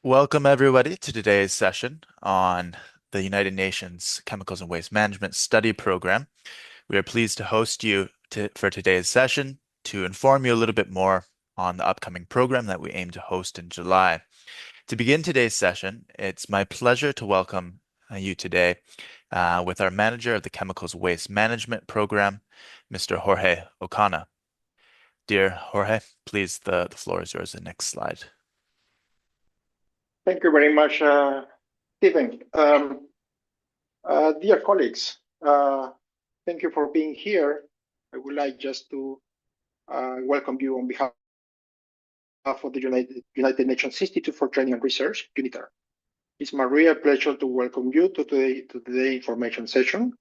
Welcome, everybody, to today's session on the United Nations Chemicals and Waste Management Study Program. We are pleased to host you for today's session to inform you a little bit more on the upcoming program that we aim to host in July. To begin today's session, it's my pleasure to welcome you today with our manager of the Chemicals Waste Management Program, Mr. Jorge Ocana. Dear Jorge, please, the floor is yours. The next slide. Thank you very much, Stephen. Dear colleagues, thank you for being here. I would like just to welcome you on behalf of the United Nations Institute for Training and Research, UNITAR. It's my real pleasure to welcome you to today's information session.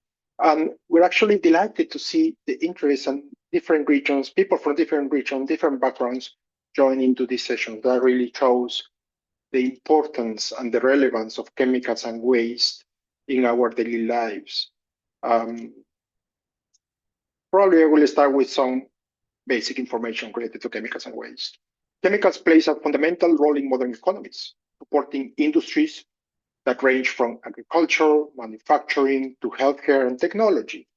And we're actually delighted to see the interest in different regions, people from different regions, different backgrounds join into this session. That really shows the importance and the relevance of chemicals and waste in our daily lives. Probably I will start with some basic information related to chemicals and waste. Chemicals plays a fundamental role in modern economies, supporting industries that range from agriculture, manufacturing, to healthcare and technology.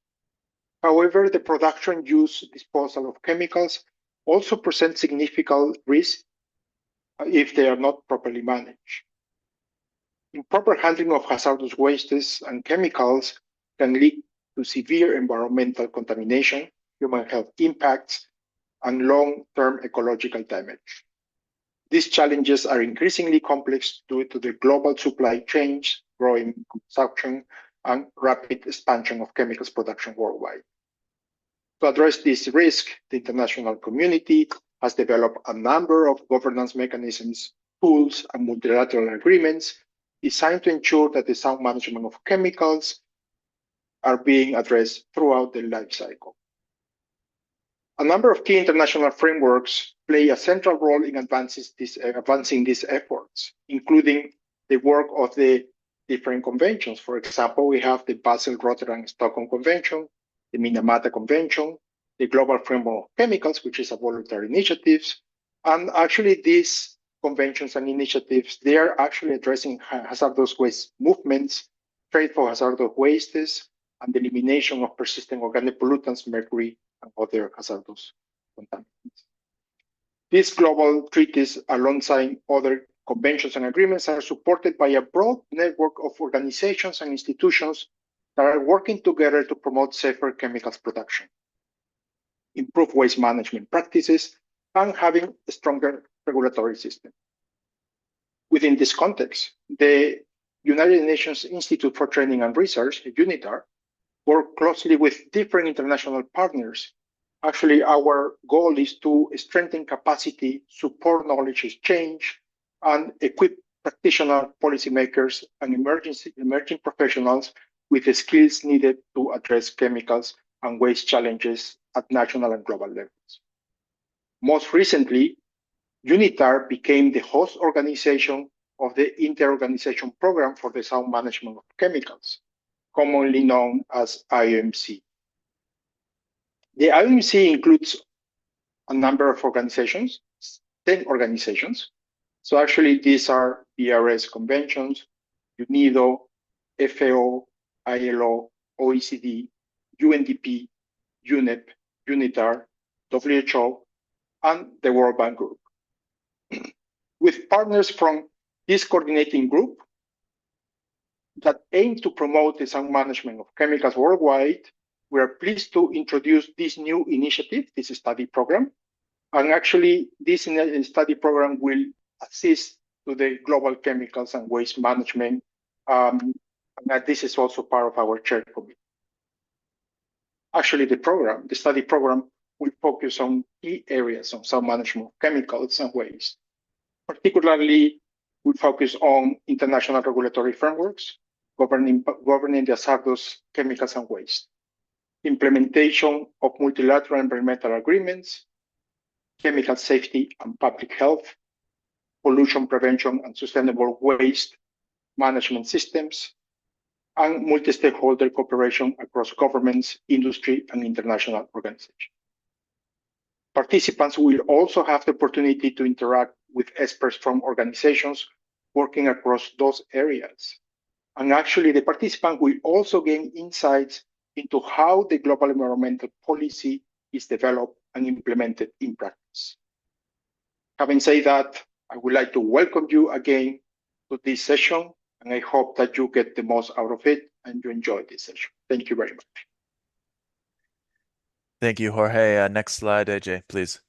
However, the production, use, disposal of chemicals also present significant risks if they are not properly managed. Improper handling of hazardous wastes and chemicals can lead to severe environmental contamination, human health impacts, and long-term ecological damage. These challenges are increasingly complex due to the global supply chains, growing consumption, and rapid expansion of chemicals production worldwide. To address this risk, the international community has developed a number of governance mechanisms, tools, and multilateral agreements designed to ensure that the sound management of chemicals are being addressed throughout the life cycle. A number of key international frameworks play a central role in advancing these efforts, including the work of the different conventions. For example, we have the Basel, Rotterdam, Stockholm Convention, the Minamata Convention, the Global Framework of Chemicals, which is a voluntary initiative. And actually these conventions and initiatives, they are actually addressing hazardous waste movements, trade for hazardous wastes, and the elimination of persistent organic pollutants, mercury, and other hazardous contaminants. These global treaties, alongside other conventions and agreements, are supported by a broad network of organizations and institutions that are working together to promote safer chemicals production, improve waste management practices, and having a stronger regulatory system. Within this context, the United Nations Institute for Training and Research, UNITAR, work closely with different international partners. Actually, our goal is to strengthen capacity, support knowledge exchange, and equip practitioners, policymakers, and emerging professionals with the skills needed to address chemicals and waste challenges at national and global levels. Most recently, UNITAR became the host organization of the Inter-Organization Program for the Sound Management of Chemicals, commonly known as IOMC. The IOMC includes a number of organizations, 10 organizations. So actually these are BRS conventions, UNIDO, FAO, ILO, OECD, UNDP, UNEP, UNITAR, WHO, and the World Bank Group. With partners from this coordinating group that aim to promote the sound management of chemicals worldwide, we are pleased to introduce this new initiative, this study program. And actually, this study program will assist to the global chemicals and waste management. And this is also part of our chair committee. Actually, the study program will focus on key areas of sound management of chemicals and waste. Particularly, we focus on international regulatory frameworks governing the hazardous chemicals and waste, implementation of multilateral environmental agreements, chemical safety and public health, pollution prevention and sustainable waste management systems, and multi-stakeholder cooperation across governments, industry, and international organizations. Participants will also have the opportunity to interact with experts from organizations working across those areas. And actually, the participant will also gain insights into how the global environmental policy is developed and implemented in practice. Having said that, I would like to welcome you again to this session, and I hope that you get the most out of it and you enjoy this session. Thank you very much. Thank you, Jorge. Next slide, AJ, please.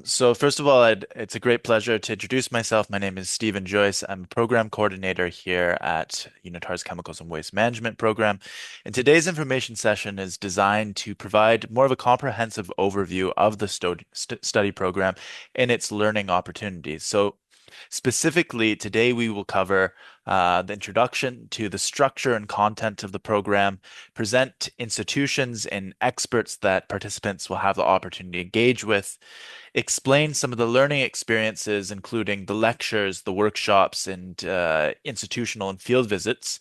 So first of all, it's a great pleasure to introduce myself. My name is Stephen Joyce. I'm a program coordinator here at UNITAR's Chemicals and Waste Management program. And today's information session is designed to provide more of a comprehensive overview of the study program and its learning opportunities. So specifically, today we will cover the introduction to the structure and content of the program, present institutions and experts that participants will have the opportunity to engage with, explain some of the learning experiences, including the lectures, the workshops, and institutional and field visits,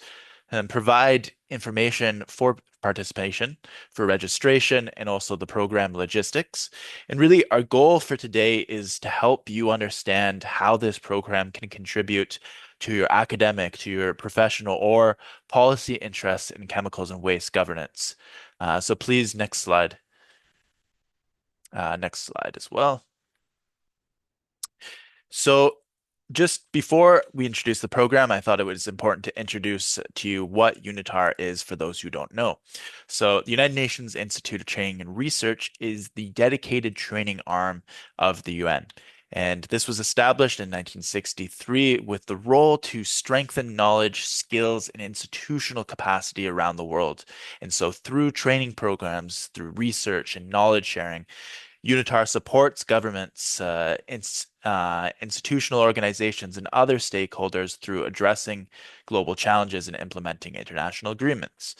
and provide information for participation, for registration, and also the program logistics. And really, our goal for today is to help you understand how this program can contribute to your academic, to your professional, or policy interests in chemicals and waste governance. So please, next slide. Next slide as well. So just before we introduce the program, I thought it was important to introduce to you what UNITAR is for those who don't know. So the United Nations Institute of Training and Research is the dedicated training arm of the UN. And this was established in 1963 with the role to strengthen knowledge, skills, and institutional capacity around the world. And so through training programs, through research and knowledge sharing, UNITAR supports governments, institutional organizations, and other stakeholders through addressing global challenges and implementing international agreements.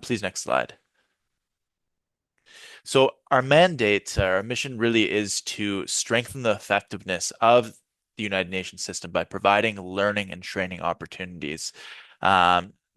Please, next slide. So our mandate, our mission really is to strengthen the effectiveness of the United Nations system by providing learning and training opportunities.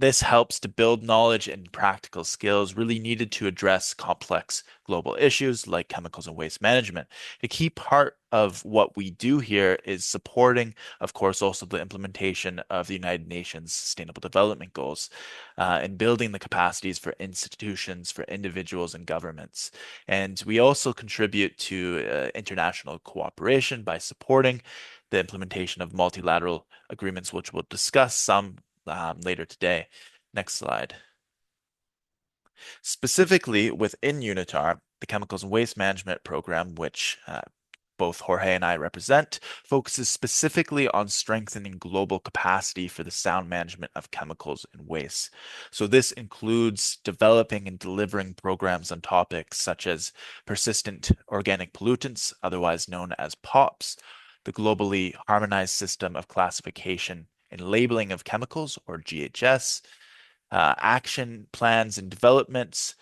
This helps to build knowledge and practical skills really needed to address complex global issues like chemicals and waste management. A key part of what we do here is supporting, of course, also the implementation of the United Nations Sustainable Development Goals and building the capacities for institutions, for individuals and governments. And we also contribute to international cooperation by supporting the implementation of multilateral agreements, which we'll discuss some later today. Next slide. Specifically within UNITAR, the Chemicals and Waste Management Program, which both Jorge and I represent, focuses specifically on strengthening global capacity for the sound management of chemicals and waste. So this includes developing and delivering programs on topics such as persistent organic pollutants, otherwise known as POPs, the globally harmonized system of classification and labeling of chemicals, or GHS, action plans and developments,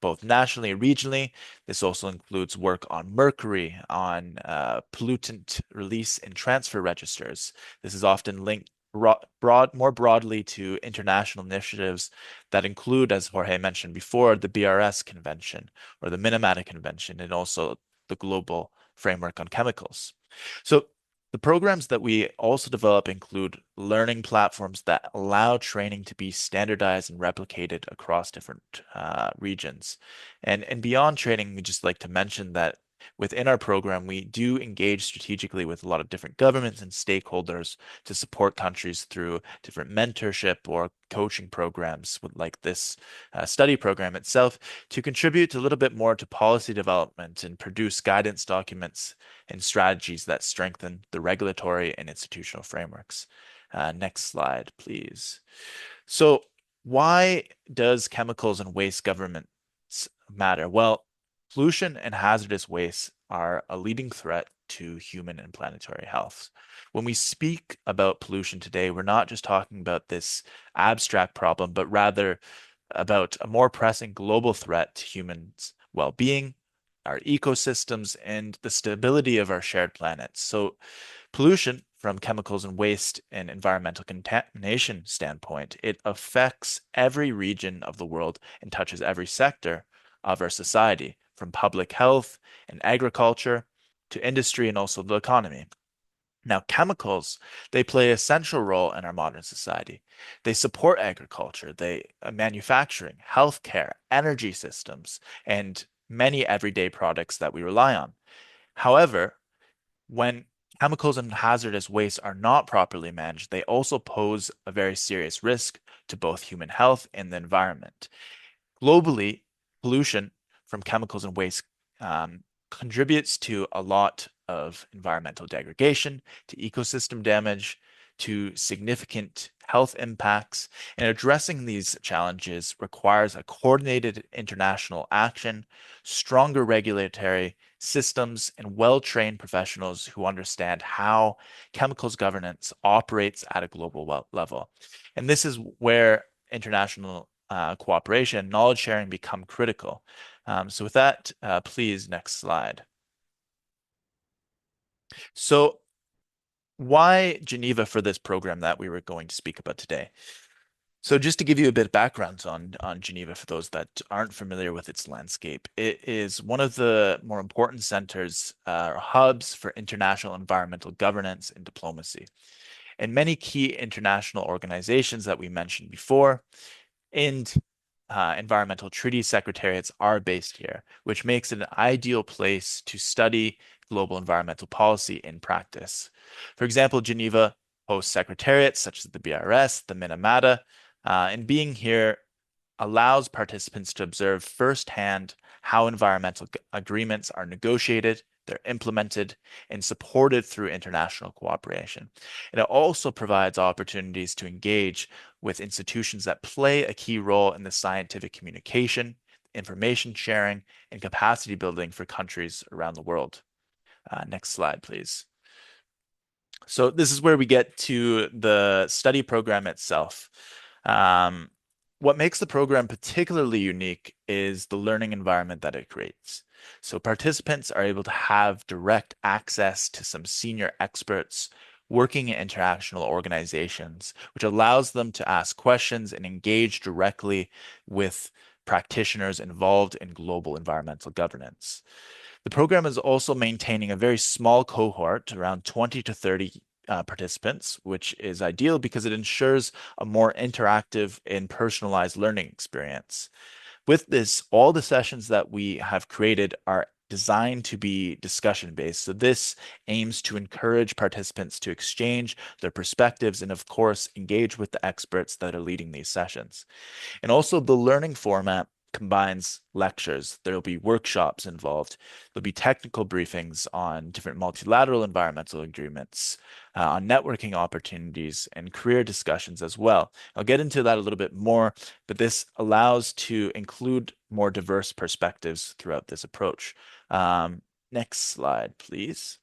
both nationally and regionally. This also includes work on mercury, on pollutant release and transfer registers. This is often linked more broadly to international initiatives that include, as Jorge mentioned before, the BRS Convention or the Minamata Convention, and also the Global Framework on Chemicals. So the programs that we also develop include learning platforms that allow training to be standardized and replicated across different regions. And beyond training, we just like to mention that within our program, we do engage strategically with a lot of different governments and stakeholders to support countries through different mentorship or coaching programs like this study program itself to contribute a little bit more to policy development and produce guidance documents and strategies that strengthen the regulatory and institutional frameworks. Next slide, please. So why does chemicals and waste governance matter? Well, pollution and hazardous waste are a leading threat to human and planetary health. When we speak about pollution today, we're not just talking about this abstract problem, but rather about a more pressing global threat to humans' well-being, our ecosystems, and the stability of our shared planet. So pollution from chemicals and waste and environmental contamination standpoint, it affects every region of the world and touches every sector of our society, from public health and agriculture to industry and also the economy. Now, chemicals, they play a central role in our modern society. They support agriculture, manufacturing, healthcare, energy systems, and many everyday products that we rely on. However, when chemicals and hazardous waste are not properly managed, they also pose a very serious risk to both human health and the environment. Globally, pollution from chemicals and waste contributes to a lot of environmental degradation, to ecosystem damage, to significant health impacts. And addressing these challenges requires a coordinated international action, stronger regulatory systems, and well-trained professionals who understand how chemicals governance operates at a global level. And this is where international cooperation, knowledge sharing become critical. So with that, please, next slide. So why Geneva for this program that we were going to speak about today? So just to give you a bit of background on Geneva for those that aren't familiar with its landscape, it is one of the more important centers or hubs for international environmental governance and diplomacy. And many key international organizations that we mentioned before and environmental treaty secretariats are based here, which makes it an ideal place to study global environmental policy in practice. For example, Geneva hosts secretariats such as the BRS, the Minamata, and being here allows participants to observe firsthand how environmental agreements are negotiated, they're implemented, and supported through international cooperation. And it also provides opportunities to engage with institutions that play a key role in the scientific communication, information sharing, and capacity building for countries around the world. Next slide, please. So this is where we get to the study program itself. What makes the program particularly unique is the learning environment that it creates. So participants are able to have direct access to some senior experts working in international organizations, which allows them to ask questions and engage directly with practitioners involved in global environmental governance. The program is also maintaining a very small cohort, around 20 to 30 participants, which is ideal because it ensures a more interactive and personalized learning experience. With this, all the sessions that we have created are designed to be discussion based. So this aims to encourage participants to exchange their perspectives and, of course, engage with the experts that are leading these sessions. And also, the learning format combines lectures. There'll be workshops involved. There'll be technical briefings on different multilateral environmental agreements, on networking opportunities, and career discussions as well. I'll get into that a little bit more, but this allows to include more diverse perspectives throughout this approach. Next slide, please.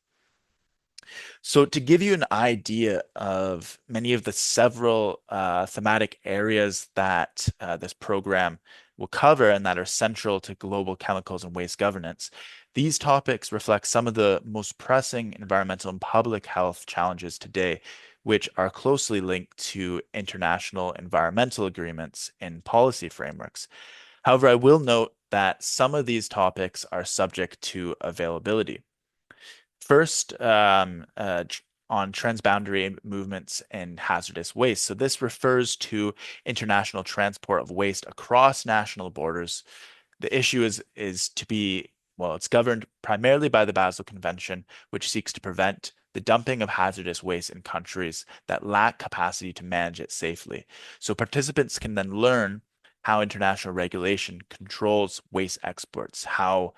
So to give you an idea of many of the several thematic areas that this program will cover and that are central to global chemicals and waste governance, these topics reflect some of the most pressing environmental and public health challenges today, which are closely linked to international environmental agreements and policy frameworks. However, I will note that some of these topics are subject to availability. First, on transboundary movements and hazardous waste. So this refers to international transport of waste across national borders. The issue is to be, well, it's governed primarily by the Basel Convention, which seeks to prevent the dumping of hazardous waste in countries that lack capacity to manage it safely. So participants can then learn how international regulation controls waste exports, how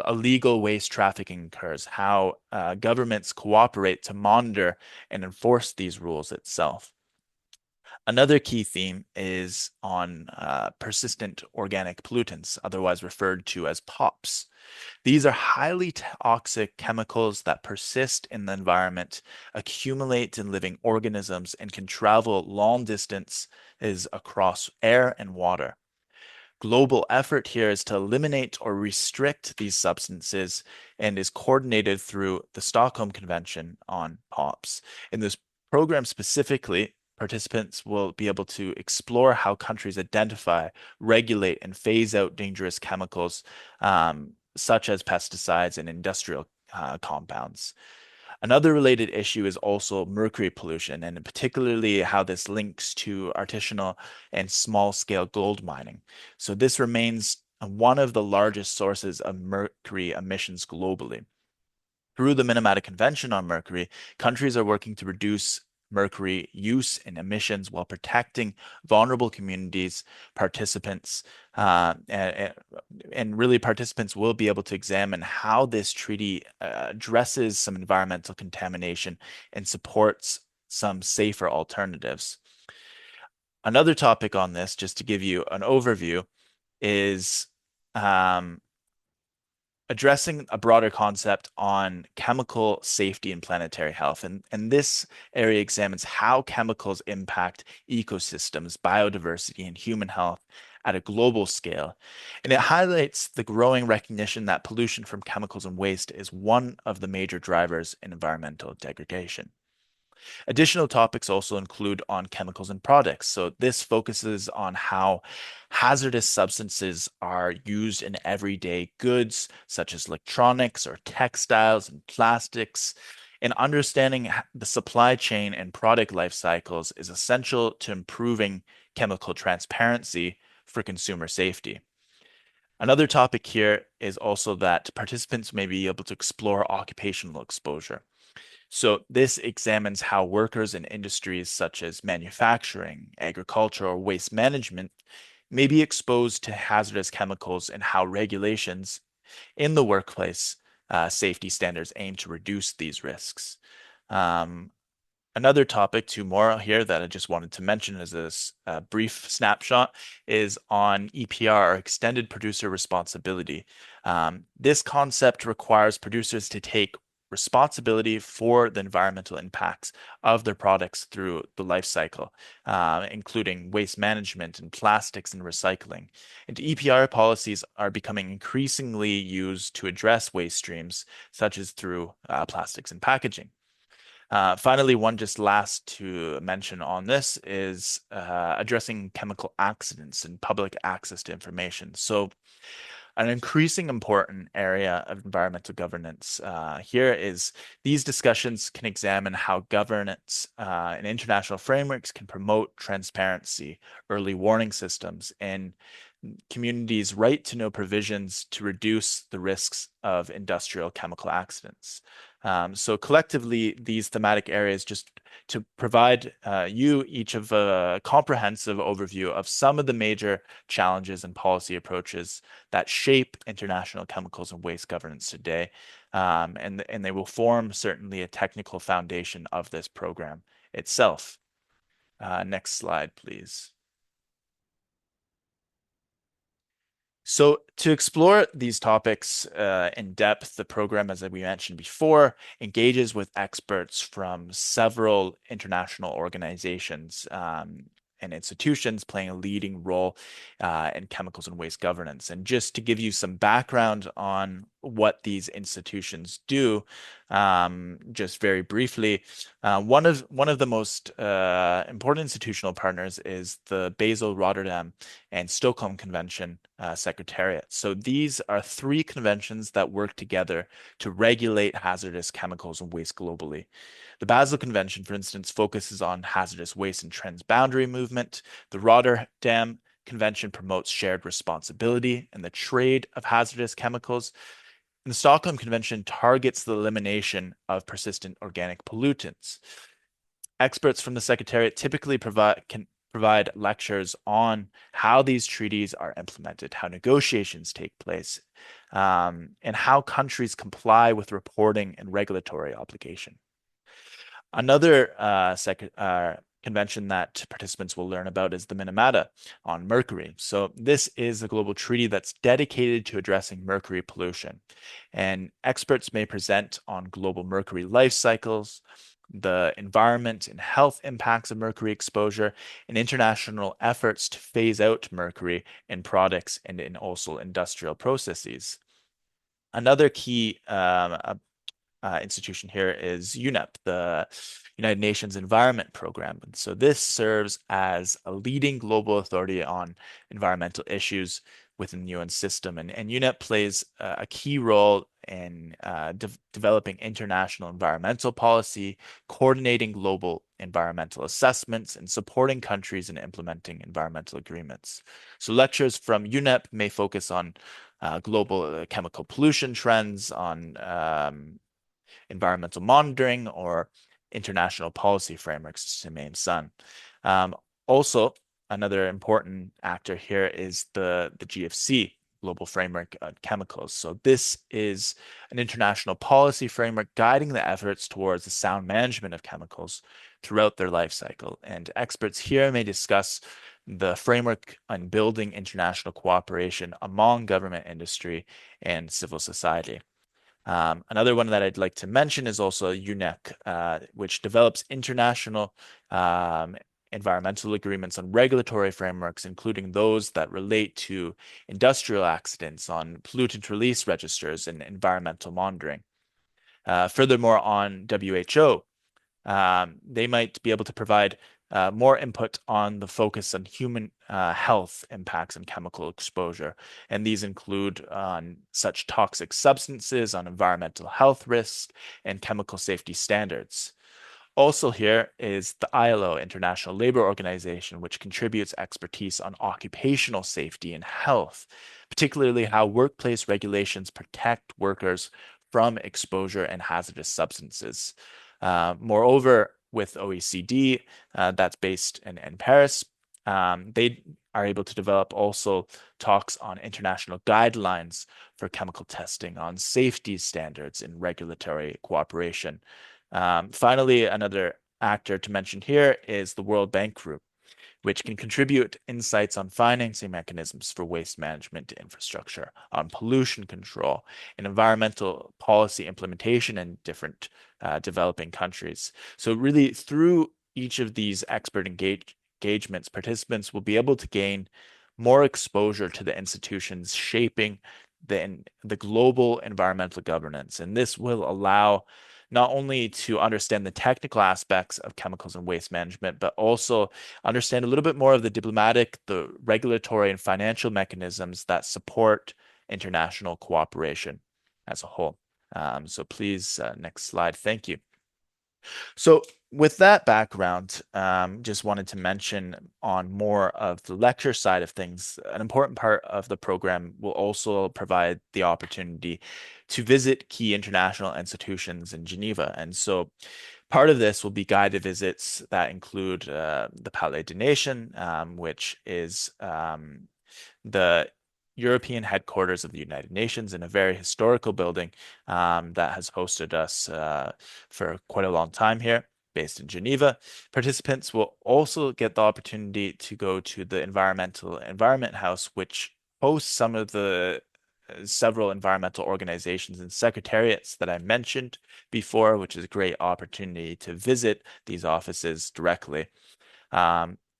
illegal waste trafficking occurs, how governments cooperate to monitor and enforce these rules itself. Another key theme is on persistent organic pollutants, otherwise referred to as POPs. These are highly toxic chemicals that persist in the environment, accumulate in living organisms, and can travel long distances across air and water. Global effort here is to eliminate or restrict these substances and is coordinated through the Stockholm Convention on POPs. In this program specifically, participants will be able to explore how countries identify, regulate, and phase out dangerous chemicals, such as pesticides and industrial compounds. Another related issue is also mercury pollution, and particularly how this links to artisanal and small-scale gold mining. So this remains one of the largest sources of mercury emissions globally. Through the Minamata Convention on Mercury, countries are working to reduce mercury use and emissions while protecting vulnerable communities, participants, and really participants will be able to examine how this treaty addresses some environmental contamination and supports some safer alternatives. Another topic on this, just to give you an overview, is um, addressing a broader concept on chemical safety and planetary health. And this area examines how chemicals impact ecosystems, biodiversity, and human health at a global scale. And it highlights the growing recognition that pollution from chemicals and waste is one of the major drivers in environmental degradation. Additional topics also include on chemicals and products. So this focuses on how hazardous substances are used in everyday goods, such as electronics or textiles and plastics. And understanding the supply chain and product life cycles is essential to improving chemical transparency for consumer safety. Another topic here is also that participants may be able to explore occupational exposure. So this examines how workers in industries such as manufacturing, agriculture, or waste management may be exposed to hazardous chemicals and how regulations in the workplace safety standards aim to reduce these risks. Um, Another topic, two more here that I just wanted to mention as a brief snapshot, is on EPR, or extended producer responsibility. This concept requires producers to take responsibility for the environmental impacts of their products through the life cycle, including waste management and plastics and recycling. And EPR policies are becoming increasingly used to address waste streams, such as through plastics and packaging. Finally, one just last to mention on this is addressing chemical accidents and public access to information. So, an increasing important area of environmental governance here is these discussions can examine how governance and international frameworks can promote transparency, early warning systems, and communities' right to know provisions to reduce the risks of industrial chemical accidents. So collectively, these thematic areas just to provide you each of a comprehensive overview of some of the major challenges and policy approaches that shape international chemicals and waste governance today. And they will form certainly a technical foundation of this program itself. Next slide, please. So, to explore these topics in depth, the program, as we mentioned before, engages with experts from several international organizations and institutions playing a leading role in chemicals and waste governance. And just to give you some background on what these institutions do, just very briefly, one of the most important institutional partners is the Basel, Rotterdam, and Stockholm Convention Secretariat. So these are three conventions that work together to regulate hazardous chemicals and waste globally. The Basel Convention, for instance, focuses on hazardous waste and transboundary movement. The Rotterdam Convention promotes shared responsibility and the trade of hazardous chemicals. And the Stockholm Convention targets the elimination of persistent organic pollutants. Experts from the Secretariat typically can provide lectures on how these treaties are implemented, how negotiations take place, and how countries comply with reporting and regulatory obligation. Another convention that participants will learn about is the Minamata on mercury. So this is a global treaty that's dedicated to addressing mercury pollution. And experts may present on global mercury life cycles, the environment and health impacts of mercury exposure, and international efforts to phase out mercury in products and in also industrial processes. Another key institution here is UNEP, the United Nations Environment Program. And so this serves as a leading global authority on environmental issues within the UN system. And UNEP plays a key role in developing international environmental policy, coordinating global environmental assessments, and supporting countries in implementing environmental agreements. So lectures from UNEP may focus on global chemical pollution trends, on environmental monitoring, or international policy frameworks, to name some. Also, another important actor here is the GFC, Global Framework on Chemicals. So this is an international policy framework guiding the efforts towards the sound management of chemicals throughout their life cycle. And experts here may discuss the framework on building international cooperation among government, industry, and civil society. Another one that I'd like to mention is also UNEC, which develops international environmental agreements on regulatory frameworks, including those that relate to industrial accidents, on pollutant release registers, and environmental monitoring. Furthermore, on WHO, they might be able to provide more input on the focus on human health impacts and chemical exposure. And these include on such toxic substances, on environmental health risks, and chemical safety standards. Also here is the ILO, International Labor Organization, which contributes expertise on occupational safety and health, particularly how workplace regulations protect workers from exposure and hazardous substances. Moreover, with OECD, that's based in Paris, they are able to develop also talks on international guidelines for chemical testing, on safety standards and regulatory cooperation. Finally, another actor to mention here is the World Bank Group, which can contribute insights on financing mechanisms for waste management infrastructure, on pollution control, and environmental policy implementation in different developing countries. So really, through each of these expert engagements, participants will be able to gain more exposure to the institutions shaping the global environmental governance. And this will allow not only to understand the technical aspects of chemicals and waste management, but also understand a little bit more of the diplomatic, the regulatory, and financial mechanisms that support international cooperation as a whole. So please, next slide. Thank you. So with that background, just wanted to mention on more of the lecture side of things, an important part of the program will also provide the opportunity to visit key international institutions in Geneva. And so part of this will be guided visits that include the Palais des Nations, which is the European headquarters of the United Nations in a very historical building that has hosted us for quite a long time here, based in Geneva. Participants will also get the opportunity to go to the Environment House, which hosts some of the several environmental organizations and secretariats that I mentioned before, which is a great opportunity to visit these offices directly.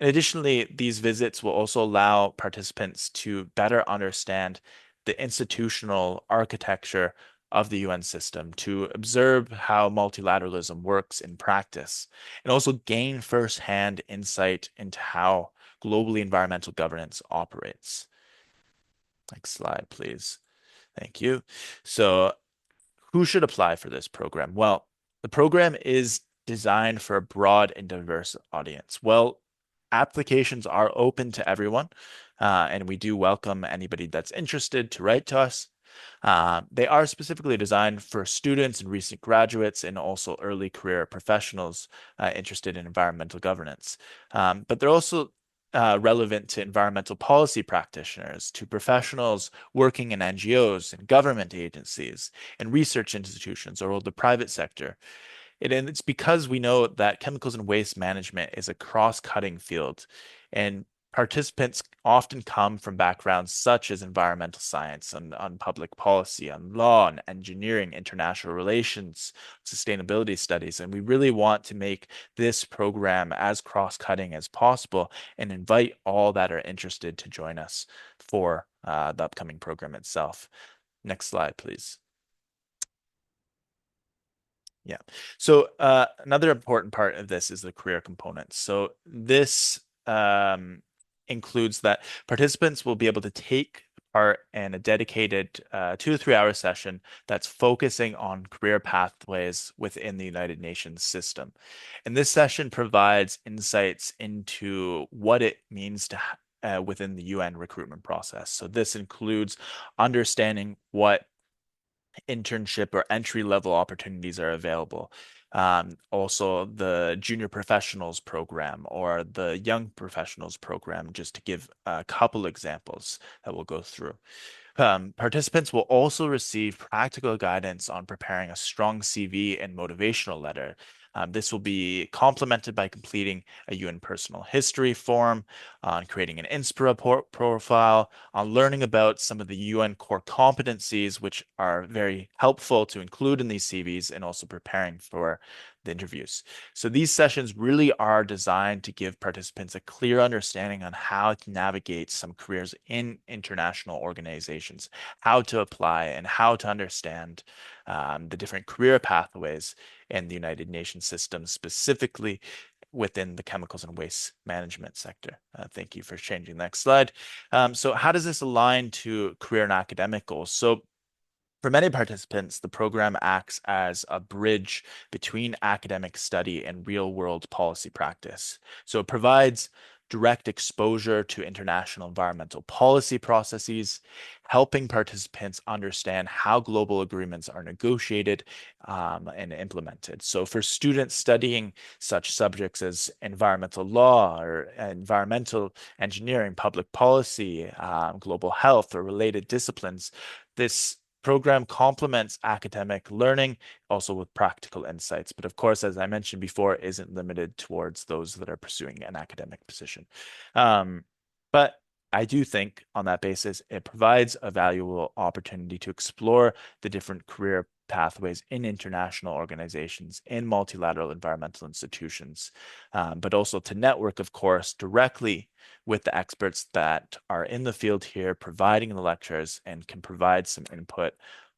Additionally, these visits will also allow participants to better understand the institutional architecture of the UN system, to observe how multilateralism works in practice, and also gain firsthand insight into how globally environmental governance operates. Next slide, please. Thank you. So, who should apply for this program? Well, the program is designed for a broad and diverse audience. Well, applications are open to everyone, and we do welcome anybody that's interested to write to us. They are specifically designed for students and recent graduates and also early career professionals interested in environmental governance. But they're also relevant to environmental policy practitioners, to professionals working in NGOs and government agencies and research institutions or the private sector. And it's because we know that chemicals and waste management is a cross-cutting field, and participants often come from backgrounds such as environmental science, on public policy, on law and engineering, international relations, sustainability studies. And we really want to make this program as cross-cutting as possible and invite all that are interested to join us for the upcoming program itself. Next slide, please. Yeah. So another important part of this is the career component. So this includes that participants will be able to take part in a dedicated 2 to 3 hour session that's focusing on career pathways within the United Nations system. And this session provides insights into what it means to within the UN recruitment process. So this includes understanding what internship or entry level opportunities are available. Also, the junior professionals program or the young professionals program, just to give a couple examples that we'll go through. Participants will also receive practical guidance on preparing a strong CV and motivational letter. This will be complemented by completing a UN personal history form, on creating an INSPIRA profile, on learning about some of the UN core competencies, which are very helpful to include in these CVs, and also preparing for the interviews. So these sessions really are designed to give participants a clear understanding on how to navigate some careers in international organizations, how to apply, and how to understand the different career pathways in the United Nations system, specifically within the chemicals and waste management sector. Thank you for changing the next slide. So how does this align to career and academic goals? So for many participants, the program acts as a bridge between academic study and real-world policy practice. So it provides direct exposure to international environmental policy processes, helping participants understand how global agreements are negotiated and implemented. So for students studying such subjects as environmental law or environmental engineering, public policy, global health, or related disciplines, this program complements academic learning also with practical insights. But of course, as I mentioned before, isn't limited towards those that are pursuing an academic position. But I do think on that basis, it provides a valuable opportunity to explore the different career pathways in international organizations, in multilateral environmental institutions, but also to network, of course, directly with the experts that are in the field here, providing the lectures and can provide some input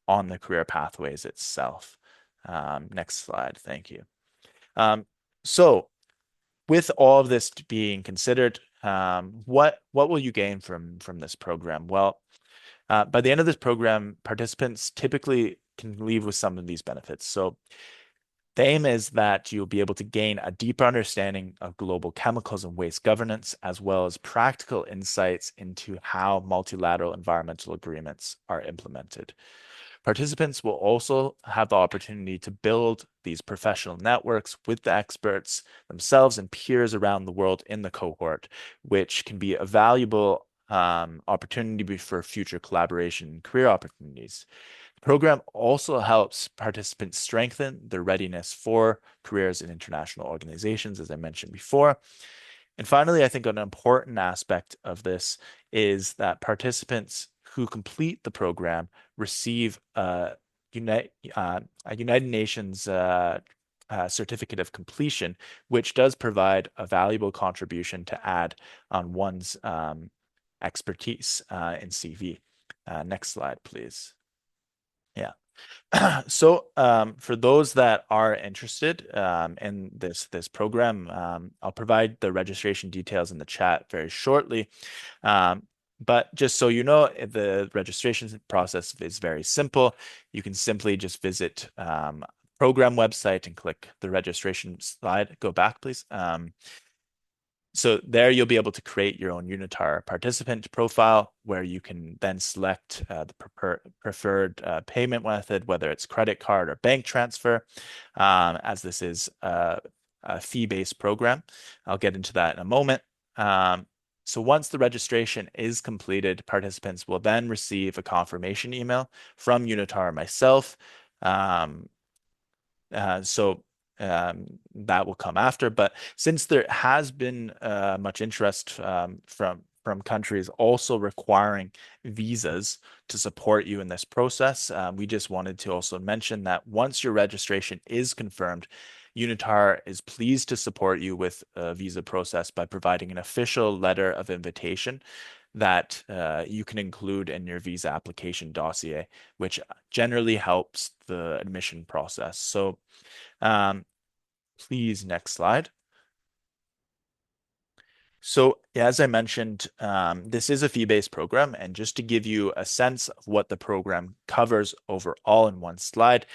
on the career pathways itself. Next slide, thank you. So with all of this being considered, what will you gain from this program? Well, by the end of this program, participants typically can leave with some of these benefits. So the aim is that you'll be able to gain a deeper understanding of global chemicals and waste governance, as well as practical insights into how multilateral environmental agreements are implemented. Participants will also have the opportunity to build these professional networks with the experts themselves and peers around the world in the cohort, which can be a valuable opportunity for future collaboration and career opportunities. The program also helps participants strengthen their readiness for careers in international organizations, as I mentioned before. And finally, I think an important aspect of this is that participants who complete the program receive a United Nations certificate of completion, which does provide a valuable contribution to add on one's expertise in CV. Next slide, please. Yeah. So for those that are interested in this program, I'll provide the registration details in the chat very shortly. But just so you know, the registration process is very simple. You can simply just visit program website and click the registration slide. Go back, please. So there you'll be able to create your own UNITAR participant profile where you can then select the preferred payment method, whether it's credit card or bank transfer, as this is a fee-based program. I'll get into that in a moment. So once the registration is completed, participants will then receive a confirmation email from UNITAR or myself. That will come after. But since there has been much interest from countries also requiring visas to support you in this process, we just wanted to also mention that once your registration is confirmed, UNITAR is pleased to support you with a visa process by providing an official letter of invitation that you can include in your visa application dossier, which generally helps the admission process. So please, next slide. So, as I mentioned, this is a fee-based program, and just to give you a sense of what the program covers overall in one slide,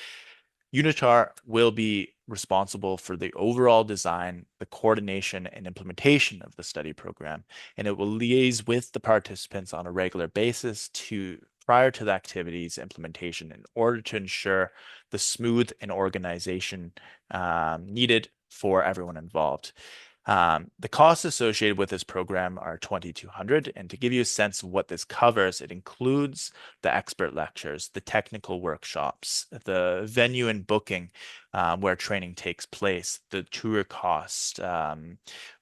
UNITAR will be responsible for the overall design, the coordination, and implementation of the study program, and it will liaise with the participants on a regular basis prior to the activity's implementation in order to ensure the smooth and organization needed for everyone involved. The costs associated with this program are $2,200, and to give you a sense of what this covers, it includes the expert lectures, the technical workshops, the venue and booking where training takes place, the tour cost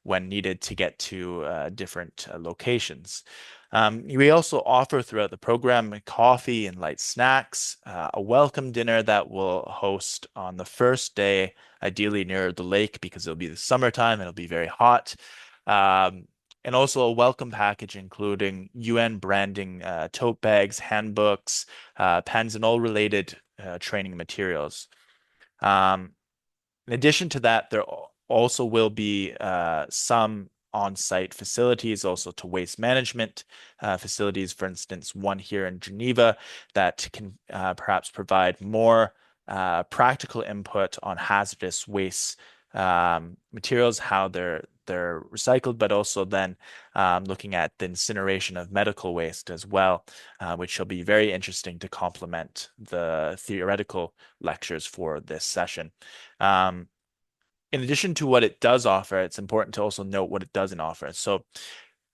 when needed to get to different locations. We also offer throughout the program coffee and light snacks, a welcome dinner that we'll host on the first day, ideally near the lake because it'll be the summertime and it'll be very hot. And also a welcome package including UN branding, tote bags, handbooks, pens, and all related training materials. Um, in addition to that, there also will be some on-site facilities, also to waste management facilities, for instance, one here in Geneva that can perhaps provide more practical input on hazardous waste materials, how they're recycled, but also then looking at the incineration of medical waste as well, which shall be very interesting to complement the theoretical lectures for this session. In addition to what it does offer, it's important to also note what it doesn't offer. So,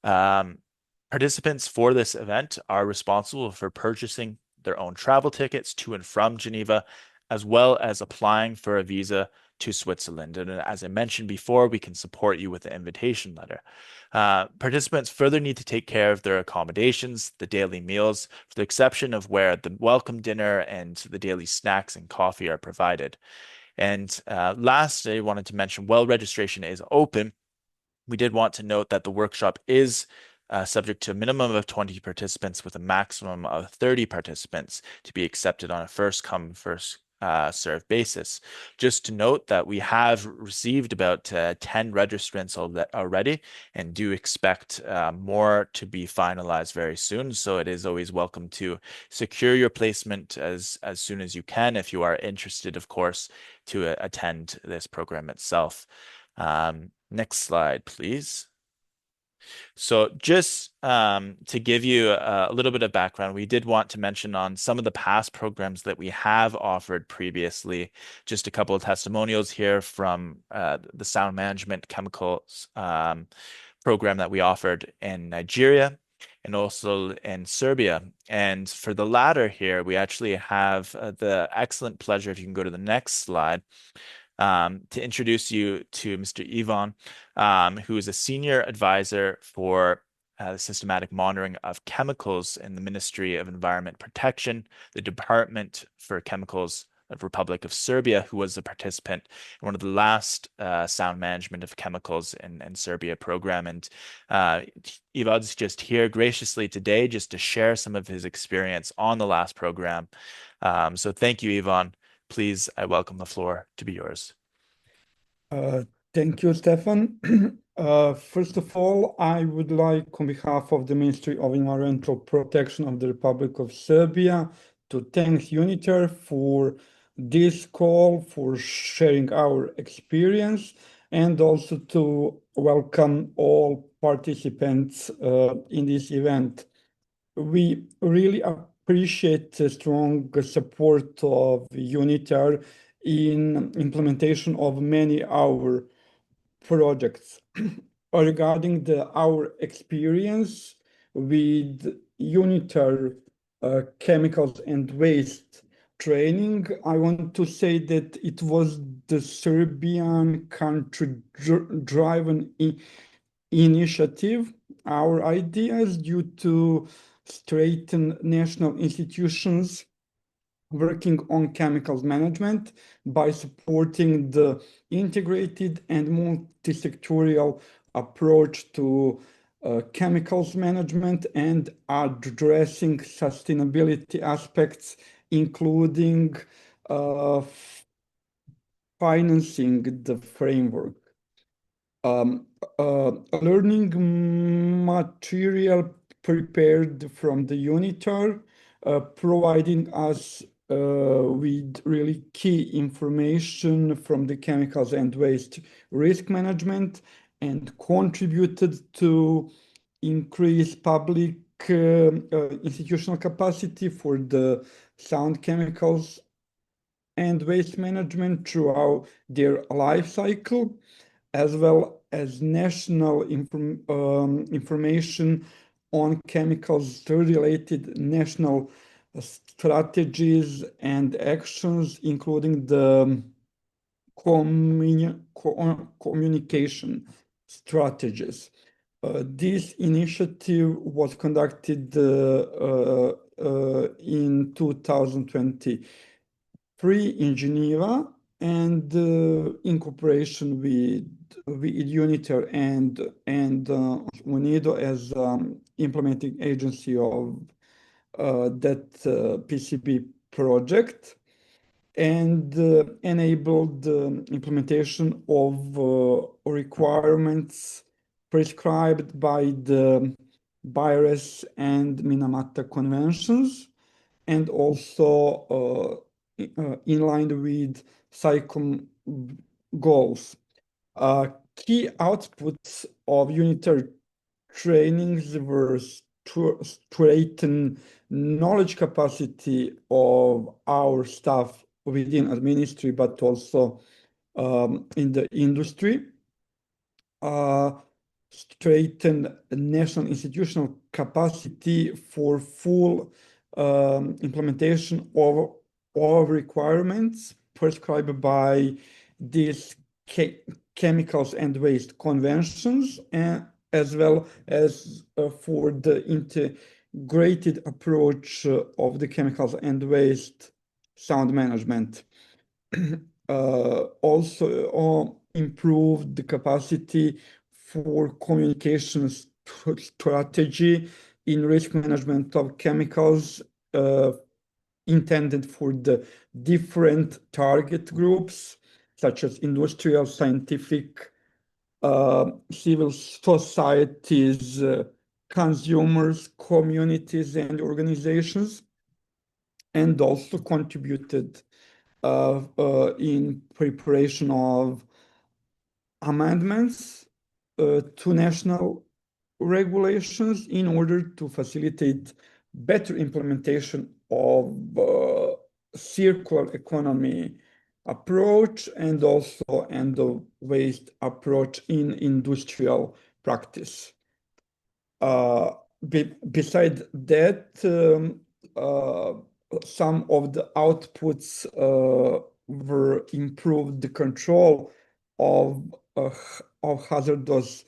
participants for this event are responsible for purchasing their own travel tickets to and from Geneva, as well as applying for a visa to Switzerland. And as I mentioned before, we can support you with the invitation letter. Participants further need to take care of their accommodations, the daily meals, for the exception of where the welcome dinner and the daily snacks and coffee are provided. And lastly, I wanted to mention, while registration is open, we did want to note that the workshop is subject to a minimum of 20 participants with a maximum of 30 participants to be accepted on a first come, first served basis. Just to note that we have received about 10 registrants already and do expect more to be finalized very soon. So it is always welcome to secure your placement as soon as you can if you are interested, of course, to attend this program itself. Next slide, please. So just to give you a little bit of background, we did want to mention on some of the past programs that we have offered previously, just a couple of testimonials here from the sound management chemicals program that we offered in Nigeria and also in Serbia. And for the latter here, we actually have the excellent pleasure, if you can go to the next slide, to introduce you to Mr. Ivan, who is a senior advisor for the systematic monitoring of chemicals in the Ministry of Environment Protection, the Department for Chemicals of Republic of Serbia, who was a participant in one of the last sound management of chemicals in Serbia program. And Ivan's just here graciously today just to share some of his experience on the last program. So thank you, Ivan. Please, I welcome the floor to be yours. Thank you, Stefan. First of all, I would like, on behalf of the Ministry of Environmental Protection of the Republic of Serbia, to thank UNITAR for this call, for sharing our experience, and also to welcome all participants in this event. We really appreciate the strong support of UNITAR in implementation of many our projects. Regarding our experience with UNITAR chemicals and waste training, I want to say that it was the Serbian country-driven initiative. Our ideas due to strengthen national institutions working on chemicals management by supporting the integrated and multi-sectorial approach to chemicals management and addressing sustainability aspects, including financing the framework. A learning material prepared from the UNITAR, providing us with really key information from the chemicals and waste risk management, and contributed to increase public institutional capacity for the sound chemicals and waste management throughout their life cycle, as well as national information on chemicals related national strategies and actions, including the communication strategies. This initiative was conducted in 2023 in Geneva, and in cooperation with UNITAR and UNIDO as implementing agency of that PCB project, and enabled the implementation of requirements prescribed by the BIRES and Minamata conventions, and also in line with SAICOM goals. Key outputs of UNITAR trainings were strengthen knowledge capacity of our staff within administry, but also in the industry. Strengthen national institutional capacity for full implementation of all requirements prescribed by these chemicals and waste conventions, and as well as for the integrated approach of the chemicals and waste sound management. Also improved the capacity for communication strategy in risk management of chemicals intended for the different target groups, such as industrial, scientific, civil societies, consumers, communities, and organizations, and also contributed in preparation of amendments to national regulations in order to facilitate better implementation of circular economy approach, and also end of waste approach in industrial practice. Besides that, some of the outputs were improved the control of hazardous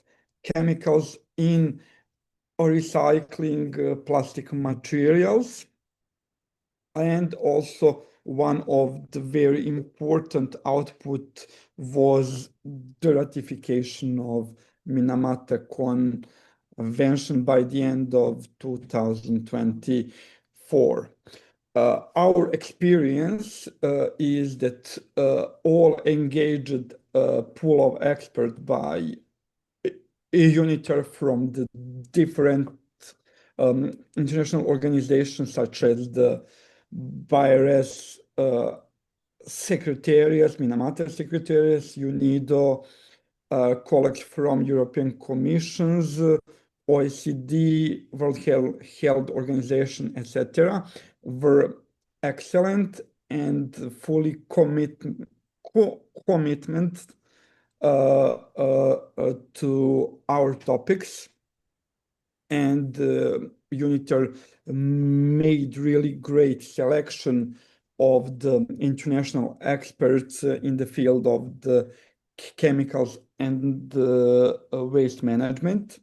chemicals in recycling plastic materials, and also one of the very important output was the ratification of Minamata Convention by the end of 2024. Our experience is that all engaged pool of experts by UNITAR from the different international organizations, such as the BIRES Secretariat, Minamata Secretariat, UNIDO, colleagues from European Commissions, OECD, World Health Organization, etc., were excellent and fully commitment to our topics, and UNITAR made really great selection of the international experts in the field of the chemicals and the waste management.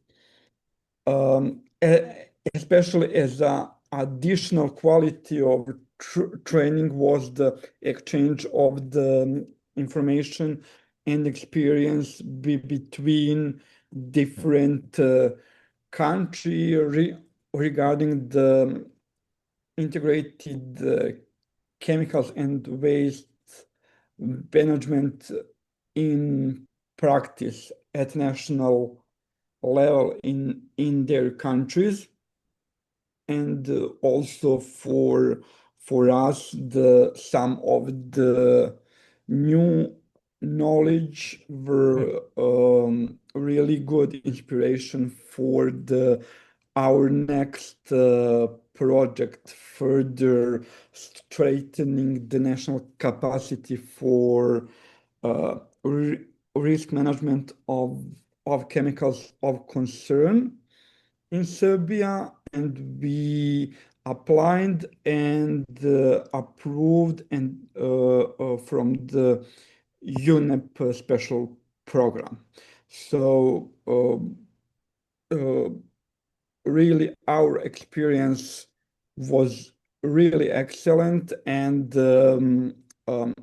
Especially as an additional quality of training was the exchange of the information and experience between different countries regarding the integrated chemicals and waste management in practice at national level in their countries, and also for us some of the new knowledge were really good inspiration for our next project, further strengthening the national capacity for risk management of chemicals of concern in Serbia, and we applied and approved and from the UNEP special program. So really our experience was really excellent, and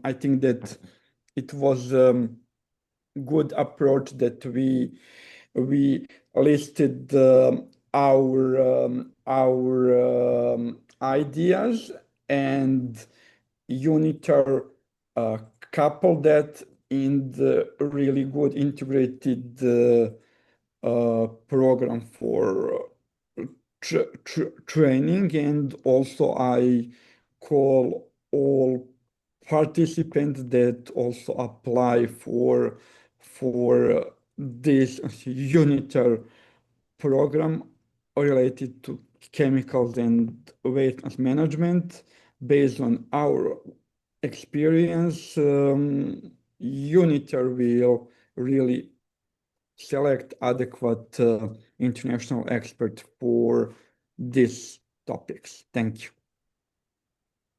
I think that it was good approach that we listed our ideas, and UNITAR coupled that in the really good integrated program for training. And also I call all participants that also apply for this UNITAR program related to chemicals and waste management. Based on our experience, UNITAR will really select adequate international expert for these topics. Thank you.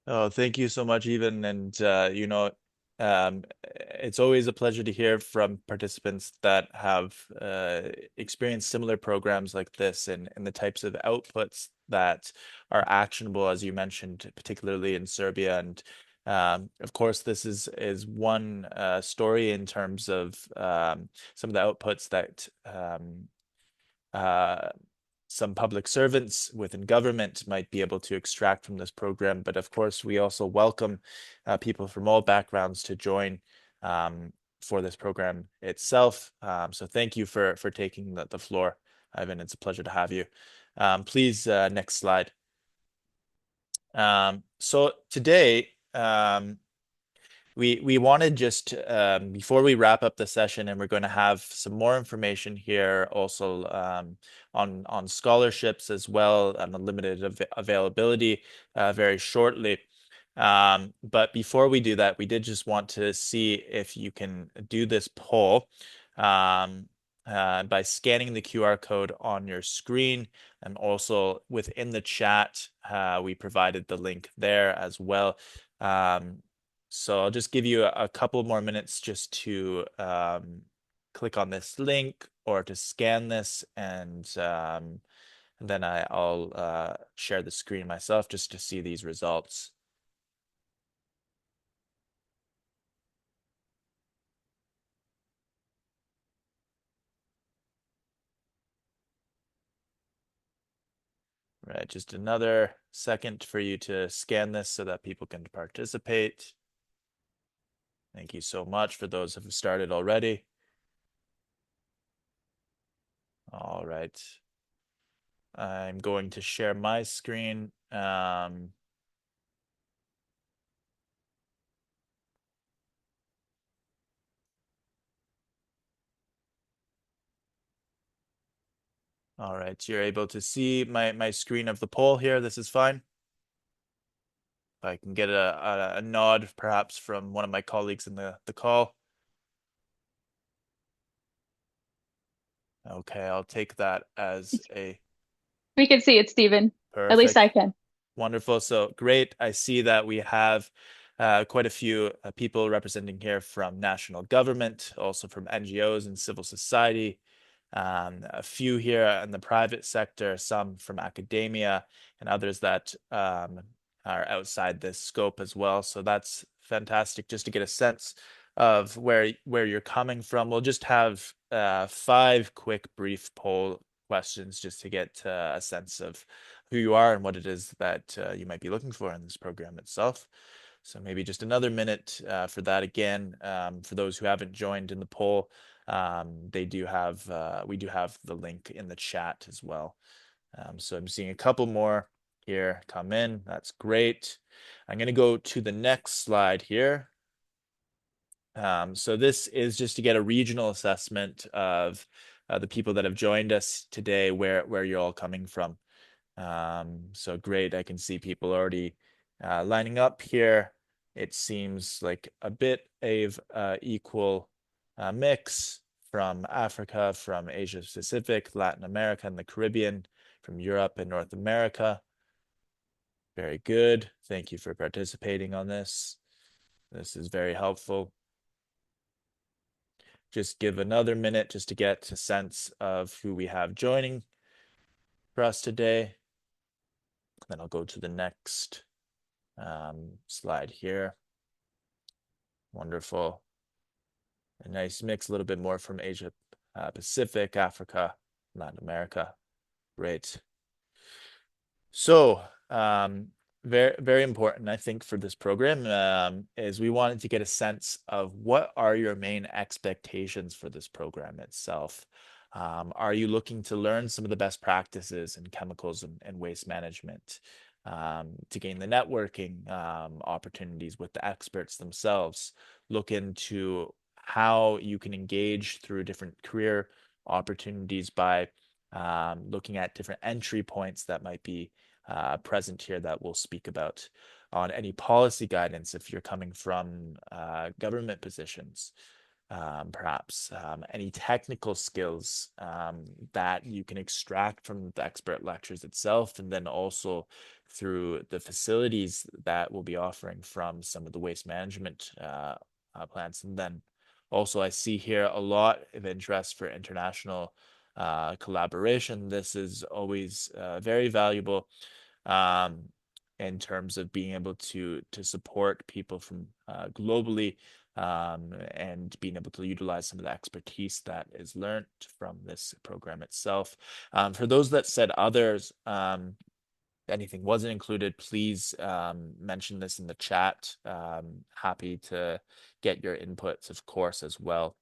Oh, thank you so much, Ivan. And it's always a pleasure to hear from participants that have experienced similar programs like this, and the types of outputs that are actionable, as you mentioned, particularly in Serbia. And of course, this is one story in terms of some of the outputs that some public servants within government might be able to extract from this program. But of course, we also welcome people from all backgrounds to join for this program itself. So thank you for taking the floor, Ivan. It's a pleasure to have you. Please, next slide. So today, we wanted just before we wrap up the session, and we're going to have some more information here also on scholarships as well, and the limited availability very shortly. But before we do that, we did just want to see if you can do this poll by scanning the QR code on your screen, and also within the chat, we provided the link there as well. So I'll just give you a couple more minutes just to click on this link or to scan this, and then I'll share the screen myself just to see these results. Right, just another second for you to scan this so that people can participate. Thank you so much for those who have started already. All right. I'm going to share my screen. All right, you're able to see my screen of the poll here. This is fine. If I can get a nod perhaps from one of my colleagues in the call. Okay, I'll take that as a We can see it, Stephen. At least I can. Wonderful. So great. I see that we have quite a few people representing here from national government, also from NGOs and civil society, a few here in the private sector, some from academia, and others that are outside this scope as well. So that's fantastic, just to get a sense of where you're coming from. We'll just have 5 quick brief poll questions just to get a sense of who you are and what it is that you might be looking for in this program itself. So maybe just another minute for that again. For those who haven't joined in the poll, we do have the link in the chat as well. So I'm seeing a couple more here come in. That's great. I'm going to go to the next slide here. So this is just to get a regional assessment of the people that have joined us today, where you're all coming from. So great. I can see people already lining up here. It seems like a bit of equal mix from Africa, from Asia Pacific, Latin America, and the Caribbean, from Europe and North America. Very good. Thank you for participating on this. This is very helpful. Just give another minute just to get a sense of who we have joining for us today. Then I'll go to the next slide here. Wonderful. A nice mix, a little bit more from Asia Pacific, Africa, Latin America. Great. So very, very important, I think, for this program is we wanted to get a sense of what are your main expectations for this program itself. Are you looking to learn some of the best practices in chemicals and waste management to gain the networking opportunities with the experts themselves? Look into how you can engage through different career opportunities by looking at different entry points that might be present here that we'll speak about, on any policy guidance if you're coming from government positions, perhaps any technical skills that you can extract from the expert lectures itself, and then also through the facilities that we'll be offering from some of the waste management plants. And then also I see here a lot of interest for international collaboration. This is always very valuable in terms of being able to support people from globally and being able to utilize some of the expertise that is learned from this program itself. For those that said others, anything wasn't included, please mention this in the chat. Happy to get your inputs, of course, as well.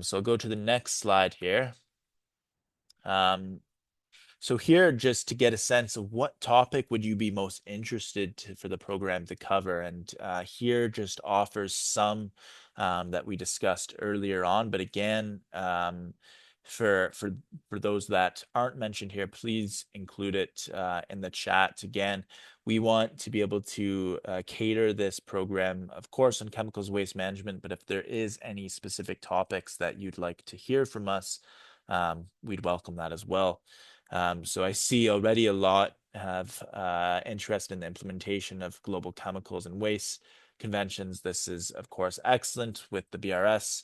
So I'll go to the next slide here. So here, just to get a sense of what topic would you be most interested for the program to cover, and here just offers some that we discussed earlier on. But again, for those that aren't mentioned here, please include it in the chat. Again, we want to be able to cater this program, of course, on chemicals waste management. But if there is any specific topics that you'd like to hear from us, we'd welcome that as well. So I see already a lot have interest in the implementation of global chemicals and waste conventions. This is, of course, excellent with the BRS,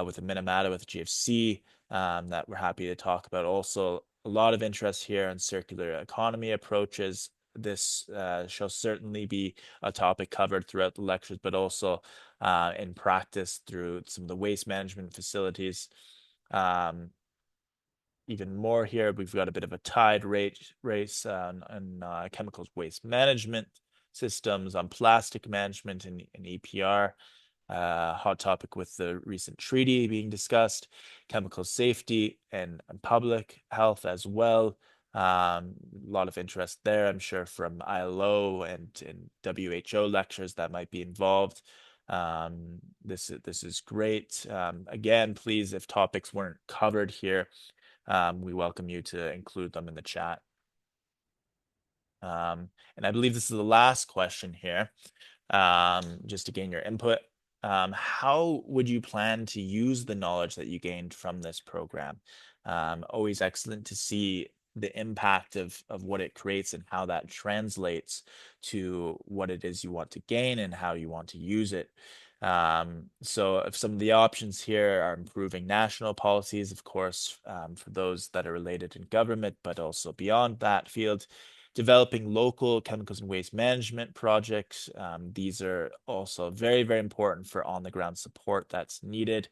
with the Minamata, with GFC, that we're happy to talk about. Also, a lot of interest here in circular economy approaches. This shall certainly be a topic covered throughout the lectures, but also in practice through some of the waste management facilities. Even more here, we've got a bit of a tide race on chemicals waste management systems, on plastic management and EPR. Hot topic with the recent treaty being discussed, chemical safety and public health as well. A lot of interest there, I'm sure, from ILO and WHO lectures that might be involved. This is great. Again, please, if topics weren't covered here, we welcome you to include them in the chat. And I believe this is the last question here, just to gain your input. How would you plan to use the knowledge that you gained from this program? Always excellent to see the impact of what it creates and how that translates to what it is you want to gain and how you want to use it. So if some of the options here are improving national policies, of course, for those that are related in government, but also beyond that field, developing local chemicals and waste management projects. These are also very, very important for on-the-ground support that's needed.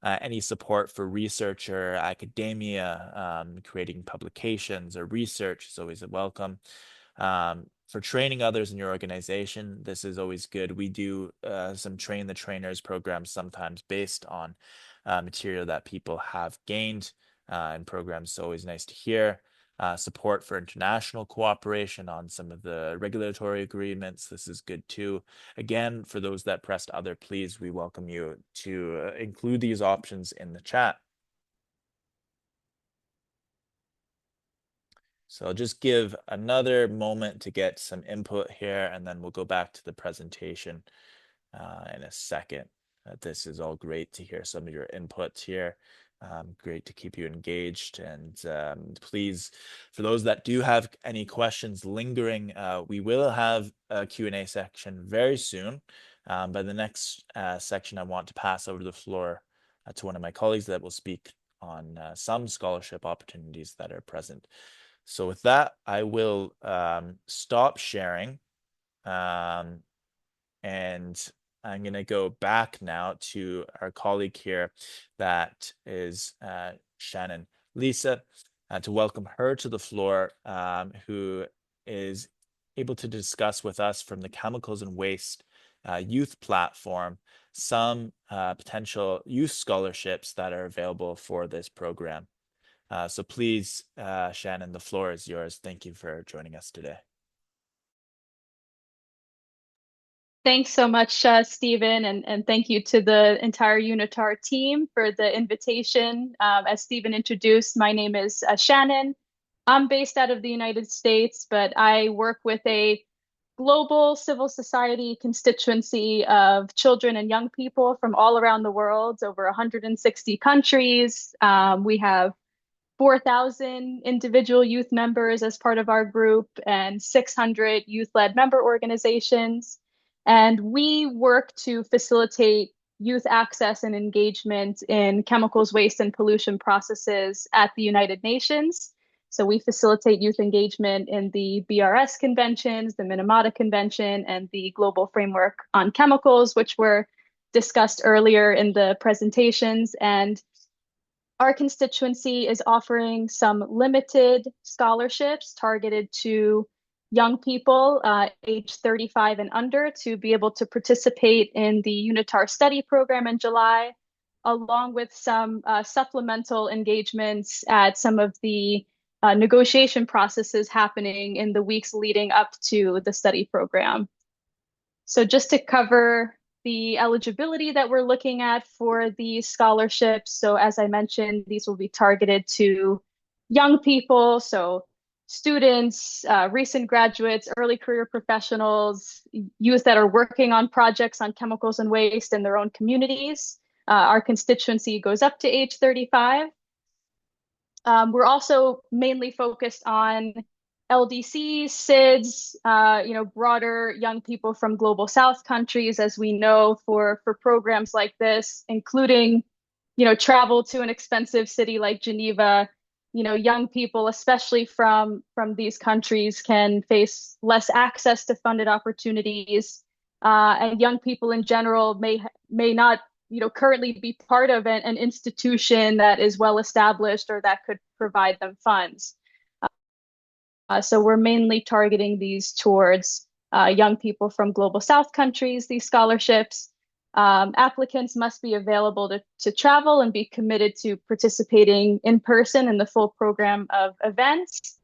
Any support for research or academia, creating publications or research is always a welcome. For training others in your organization, this is always good. We do some train the trainers programs sometimes based on material that people have gained in programs. It's always nice to hear. Support for international cooperation on some of the regulatory agreements. This is good too. Again, for those that pressed other, please, we welcome you to include these options in the chat. So I'll just give another moment to get some input here, and then we'll go back to the presentation in a second. This is all great to hear some of your inputs here. Great to keep you engaged. And please, for those that do have any questions lingering, we will have a Q&A section very soon. But the next section, I want to pass over the floor to one of my colleagues that will speak on some scholarship opportunities that are present. So with that, I will stop sharing, and I'm going to go back now to our colleague here, that is Shannon Lisa, to welcome her to the floor, who is able to discuss with us from the Chemicals and Waste Youth Platform some potential youth scholarships that are available for this program. So please, Shannon, the floor is yours. Thank you for joining us today. Thanks so much, Stephen, and thank you to the entire UNITAR team for the invitation. As Stephen introduced, my name is Shannon. I'm based out of the United States, but I work with a global civil society constituency of children and young people from all around the world, over 160 countries. We have 4,000 individual youth members as part of our group and 600 youth-led member organizations. And we work to facilitate youth access and engagement in chemicals, waste, and pollution processes at the United Nations. So we facilitate youth engagement in the BRS conventions, the Minamata Convention, and the Global Framework on Chemicals, which were discussed earlier in the presentations. And our constituency is offering some limited scholarships targeted to young people age 35 and under to be able to participate in the UNITAR study program in July, along with some supplemental engagements at some of the negotiation processes happening in the weeks leading up to the study program. So just to cover the eligibility that we're looking at for these scholarships. So as I mentioned, these will be targeted to young people, so students, recent graduates, early career professionals, youth that are working on projects on chemicals and waste in their own communities. Our constituency goes up to age 35. We're also mainly focused on LDCs, SIDS, broader young people from Global South countries, as we know, for programs like this, including, travel to an expensive city like Geneva. Young people, especially from these countries, can face less access to funded opportunities, and young people in general may not, currently be part of an institution that is well established or that could provide them funds. So we're mainly targeting these towards young people from Global South countries, these scholarships. Applicants must be available to travel and be committed to participating in person in the full program of events,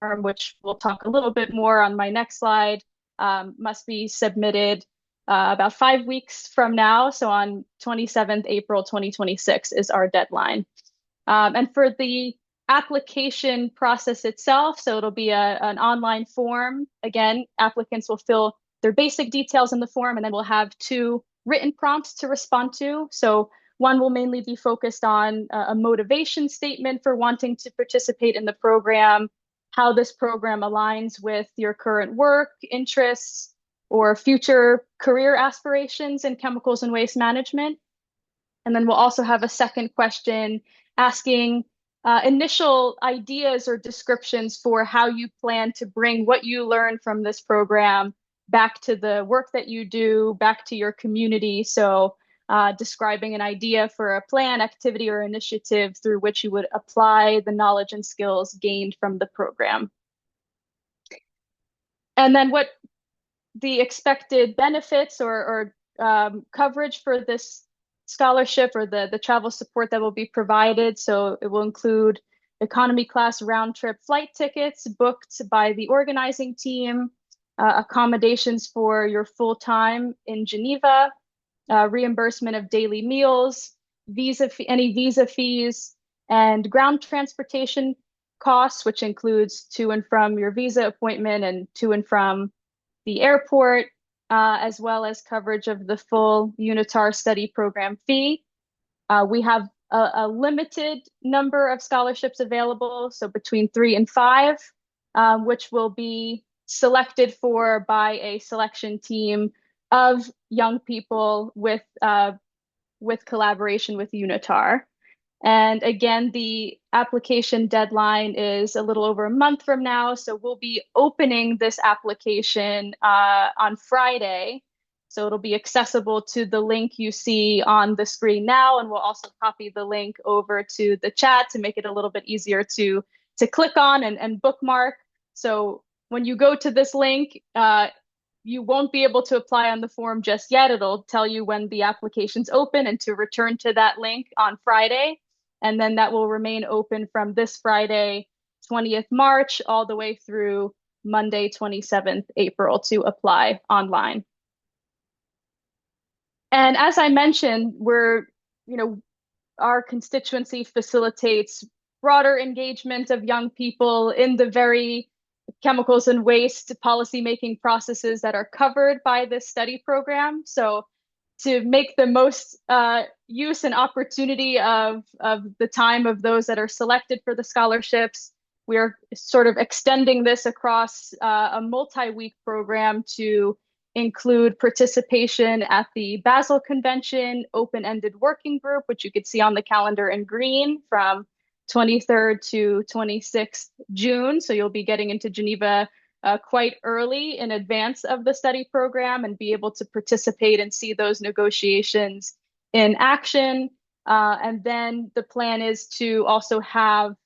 which we'll talk a little bit more on my next slide, must be submitted about 5 weeks from now. So on 27th April 2026 is our deadline. And for the application process itself, so it'll be an online form. Again, applicants will fill their basic details in the form, and then we'll have 2 written prompts to respond to. So one will mainly be focused on a motivation statement for wanting to participate in the program, how this program aligns with your current work, interests, or future career aspirations in chemicals and waste management. And then we'll also have a second question asking initial ideas or descriptions for how you plan to bring what you learned from this program back to the work that you do, back to your community. So describing an idea for a plan, activity, or initiative through which you would apply the knowledge and skills gained from the program. And then what the expected benefits or coverage for this scholarship or the travel support that will be provided. So it will include economy class round trip flight tickets booked by the organizing team, accommodations for your full time in Geneva, reimbursement of daily meals, any visa fees, and ground transportation costs, which includes to and from your visa appointment and to and from the airport, as well as coverage of the full UNITAR study program fee. We have a limited number of scholarships available, so between 3 and 5, which will be selected for by a selection team of young people with collaboration with UNITAR. And again, the application deadline is a little over a month from now. So we'll be opening this application on Friday. So it'll be accessible to the link you see on the screen now. And we'll also copy the link over to the chat to make it a little bit easier to click on and bookmark. So when you go to this link, you won't be able to apply on the form just yet. It'll tell you when the application's open and to return to that link on Friday. And then that will remain open from this Friday, 20th March, all the way through Monday, 27th April to apply online. And as I mentioned, our constituency facilitates broader engagement of young people in the very chemicals and waste policymaking processes that are covered by this study program. So to make the most use and opportunity of the time of those that are selected for the scholarships, we are sort of extending this across a multi-week program to include participation at the Basel Convention open-ended working group, which you could see on the calendar in green from 23rd to 26th June. So you'll be getting into Geneva quite early in advance of the study program and be able to participate and see those negotiations in action. And then the plan is to also have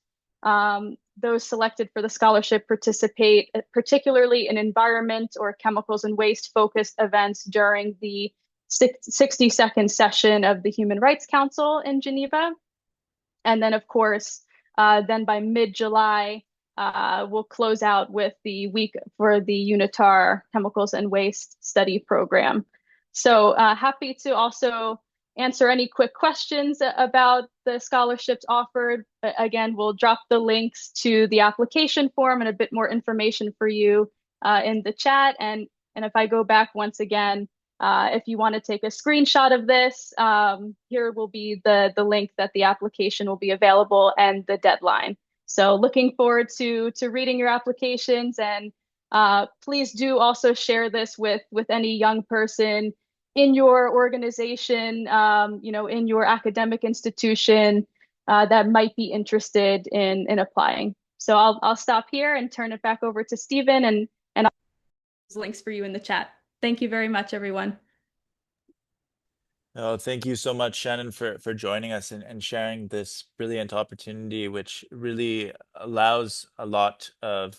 those selected for the scholarship participate particularly in environment or chemicals and waste focused events during the 60-second session of the Human Rights Council in Geneva. And then, of course, then by mid-July, we'll close out with the week for the UNITAR Chemicals and Waste Study Program. So happy to also answer any quick questions about the scholarships offered. Again, we'll drop the links to the application form and a bit more information for you in the chat. And if I go back once again, if you want to take a screenshot of this, here will be the link that the application will be available and the deadline. So looking forward to reading your applications, and please do also share this with any young person in your organization, in your academic institution that might be interested in applying. So I'll stop here and turn it back over to Stephen, and I'll put links for you in the chat. Thank you very much, everyone. Oh, thank you so much, Shannon, for joining us and sharing this brilliant opportunity, which really allows a lot of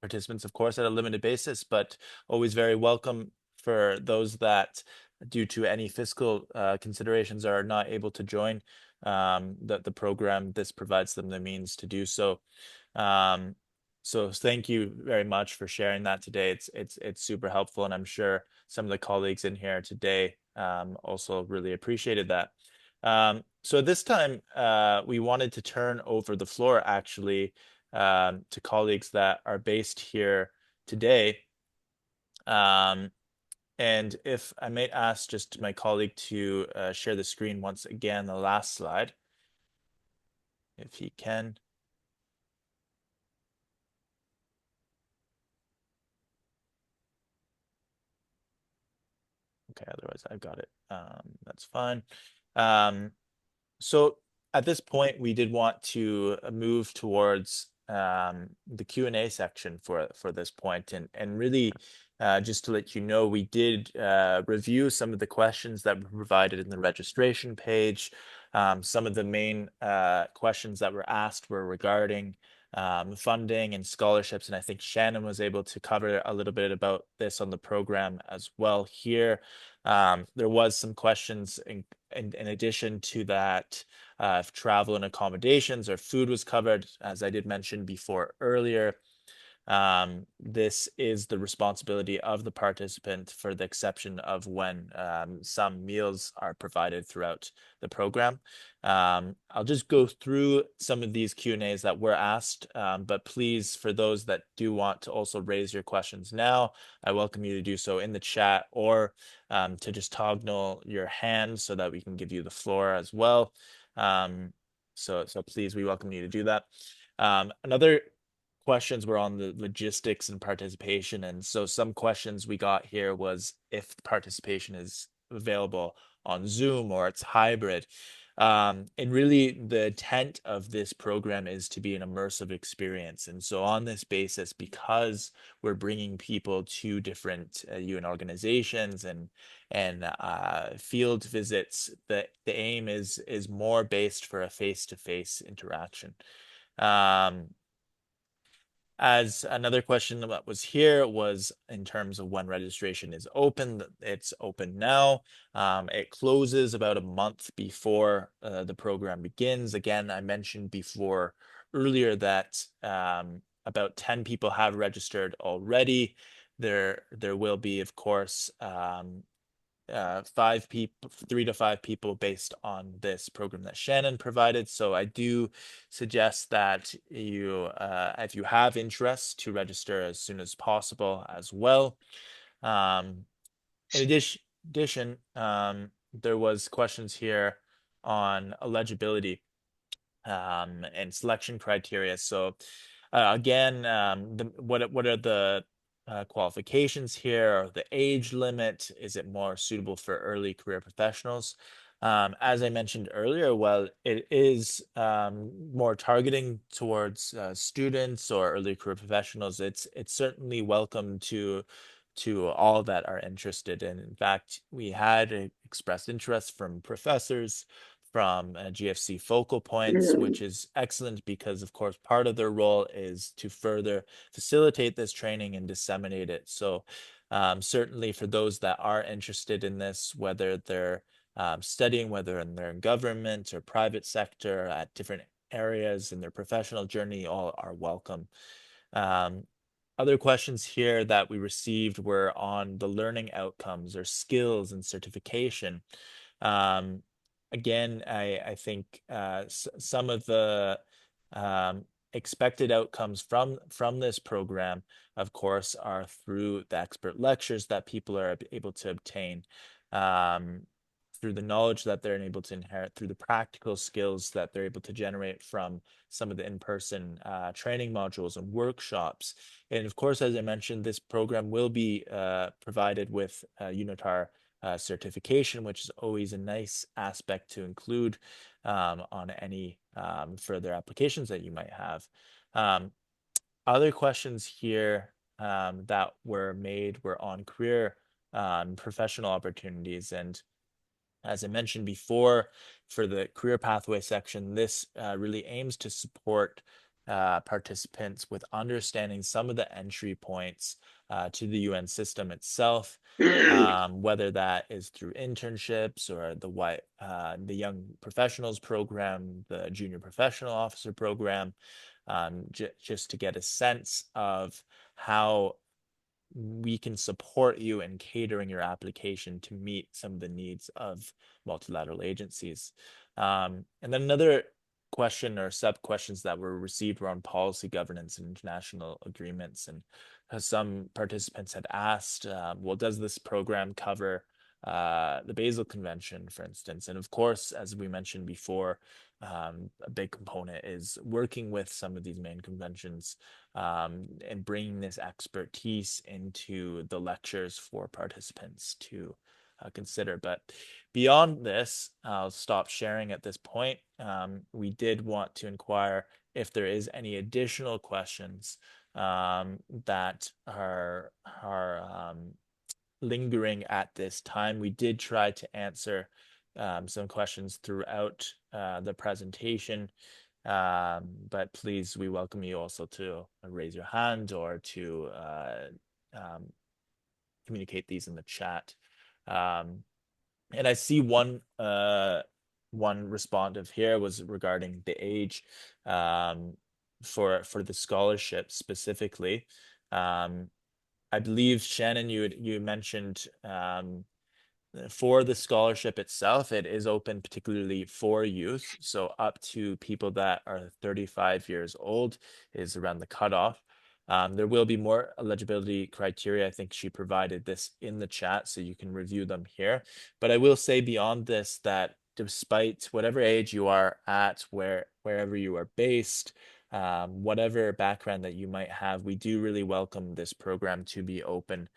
participants, of course, at a limited basis, but always very welcome for those that, due to any fiscal considerations, are not able to join the program. This provides them the means to do so. So thank you very much for sharing that today. It's super helpful, and I'm sure some of the colleagues in here today also really appreciated that. So this time we wanted to turn over the floor actually to colleagues that are based here today. And if I may ask just my colleague to share the screen once again, the last slide, if he can. Okay, otherwise I've got it. That's fine. So at this point, we did want to move towards the Q&A section for this point, and really just to let you know, we did review some of the questions that were provided in the registration page. Some of the main questions that were asked were regarding funding and scholarships. And I think Shannon was able to cover a little bit about this on the program as well here. There was some questions in addition to that, if travel and accommodations or food was covered, as I did mention before earlier. This is the responsibility of the participant for the exception of when some meals are provided throughout the program. I'll just go through some of these Q&As that were asked, but please, for those that do want to also raise your questions now, I welcome you to do so in the chat or to just toggle your hand so that we can give you the floor as well. So please, we welcome you to do that. Another questions were on the logistics and participation. And so some questions we got here was if participation is available on Zoom or it's hybrid. And really the intent of this program is to be an immersive experience. And so on this basis, because we're bringing people to different UN organizations and field visits, the aim is more based for a face-to-face interaction. As another question that was here was in terms of when registration is open. It's open now. It closes about a month before the program begins. Again, I mentioned before earlier that about 10 people have registered already. There will be, of course, 3 to 5 people based on this program that Shannon provided. So I do suggest that you, if you have interest, to register as soon as possible as well. In addition, there was questions here on eligibility and selection criteria. So again, what are the qualifications here, or the age limit? Is it more suitable for early career professionals? As I mentioned earlier, well, it is more targeting towards students or early career professionals. It's certainly welcome to all that are interested. And in fact, we had expressed interest from professors, from GFC focal points, which is excellent because, of course, part of their role is to further facilitate this training and disseminate it. So certainly for those that are interested in this, whether they're studying, whether they're in government or private sector at different areas in their professional journey, all are welcome. Other questions here that we received were on the learning outcomes or skills and certification. Again, I think some of the expected outcomes from this program, of course, are through the expert lectures that people are able to obtain, through the knowledge that they're able to inherit, through the practical skills that they're able to generate from some of the in-person training modules and workshops. And of course, as I mentioned, this program will be provided with UNITAR certification, which is always a nice aspect to include on any further applications that you might have. Other questions here that were made were on career professional opportunities. And as I mentioned before, for the career pathway section, this really aims to support participants with understanding some of the entry points to the UN system itself, whether that is through internships or the Young Professionals Program, the Junior Professional Officer Program, just to get a sense of how we can support you in catering your application to meet some of the needs of multilateral agencies. And then another question or sub questions that were received were on policy governance and international agreements. And some participants had asked, well, does this program cover the Basel Convention, for instance? And of course, as we mentioned before, a big component is working with some of these main conventions and bringing this expertise into the lectures for participants to consider. But beyond this, I'll stop sharing at this point. We did want to inquire if there is any additional questions that are lingering at this time. We did try to answer some questions throughout the presentation. But please, we welcome you also to raise your hand or to communicate these in the chat. And I see one responsive here was regarding the age for the scholarship specifically. I believe, Shannon, you mentioned for the scholarship itself, it is open particularly for youth. So up to people that are 35 years old is around the cutoff. There will be more eligibility criteria. I think she provided this in the chat, so you can review them here. But I will say beyond this that despite whatever age you are at, wherever you are based, whatever background that you might have, we do really welcome this program to be open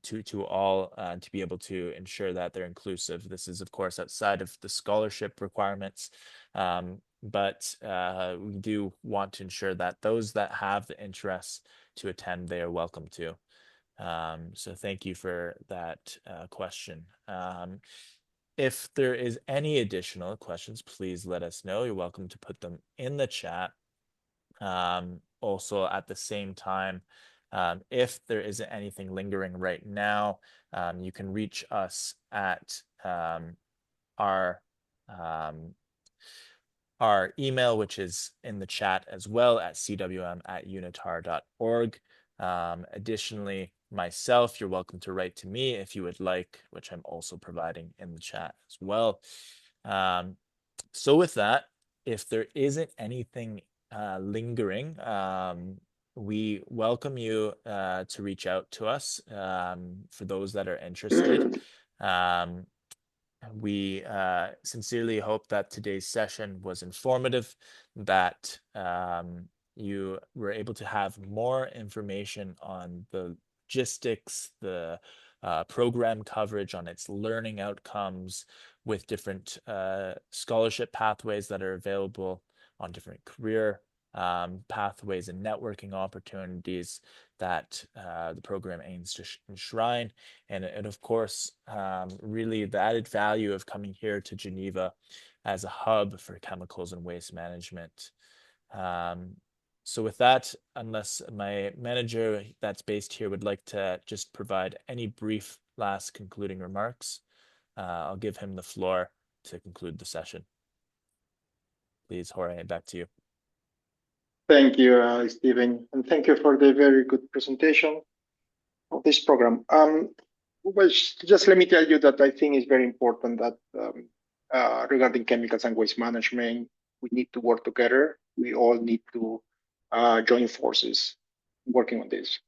to all, to be able to ensure that they're inclusive. This is, of course, outside of the scholarship requirements, but we do want to ensure that those that have the interest to attend, they are welcome to. So thank you for that question. If there is any additional questions, please let us know. You're welcome to put them in the chat. Also, at the same time, if there isn't anything lingering right now, you can reach us at our email, which is in the chat as well, at cwm@unitar.org. Additionally, myself, you're welcome to write to me if you would like, which I'm also providing in the chat as well. So with that, if there isn't anything lingering, we welcome you to reach out to us for those that are interested. We sincerely hope that today's session was informative, that you were able to have more information on the logistics, the program coverage, on its learning outcomes, with different scholarship pathways that are available, on different career pathways and networking opportunities that the program aims to enshrine, and of course, really the added value of coming here to Geneva as a hub for chemicals and waste management. So with that, unless my manager that's based here would like to just provide any brief last concluding remarks, I'll give him the floor to conclude the session. Please, Jorge, back to you. Thank you, Stephen, and thank you for the very good presentation of this program. Well, just let me tell you that I think it's very important that regarding chemicals and waste management, we need to work together. We all need to join forces working on this.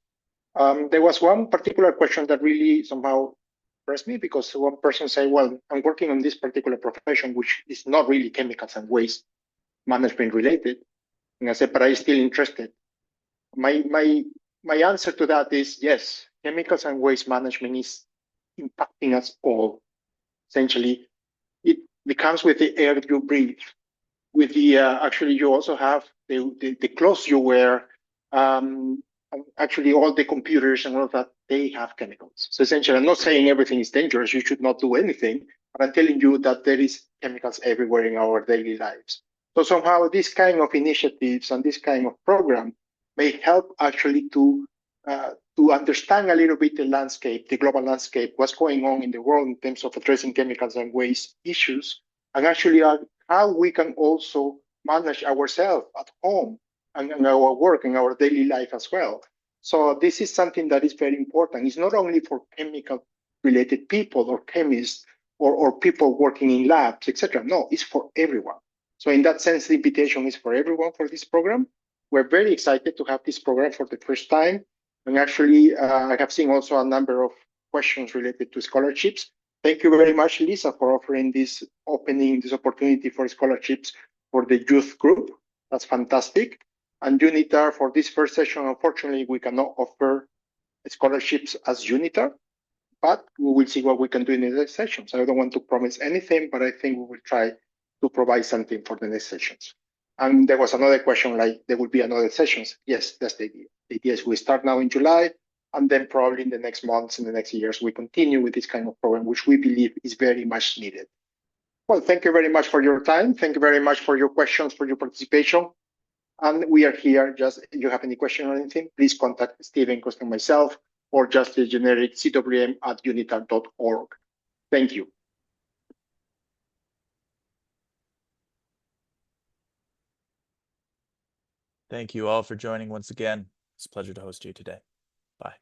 There was one particular question that really somehow impressed me, because one person said, well, I'm working on this particular profession, which is not really chemicals and waste management related. And I said, but I'm still interested. My answer to that is yes, chemicals and waste management is impacting us all. Essentially, it becomes with the air you breathe, with the actually you also have the clothes you wear, actually all the computers and all of that, they have chemicals. So essentially, I'm not saying everything is dangerous, you should not do anything, but I'm telling you that there is chemicals everywhere in our daily lives. So somehow this kind of initiatives and this kind of program may help actually to understand a little bit the landscape, the global landscape, what's going on in the world in terms of addressing chemicals and waste issues, and actually how we can also manage ourselves at home and our work and our daily life as well. So this is something that is very important. It's not only for chemical-related people or chemists or people working in labs, etc. No, it's for everyone. So in that sense, the invitation is for everyone for this program. We're very excited to have this program for the first time. And actually, I have seen also a number of questions related to scholarships. Thank you very much, Lisa, for offering this opportunity for scholarships for the youth group. That's fantastic. And UNITAR, for this first session, unfortunately, we cannot offer scholarships as UNITAR, but we will see what we can do in the next sessions. I don't want to promise anything, but I think we will try to provide something for the next sessions. And there was another question, like there will be another sessions. Yes, that's the idea. The idea is we start now in July, and then probably in the next months, in the next years, we continue with this kind of program, which we believe is very much needed. Well, thank you very much for your time. Thank you very much for your questions, for your participation. And we are here. Just if you have any question or anything, please contact Stephen, Costa, and myself, or just the generic cwm@unitar.org. Thank you. Thank you all for joining once again. It's a pleasure to host you today. Bye.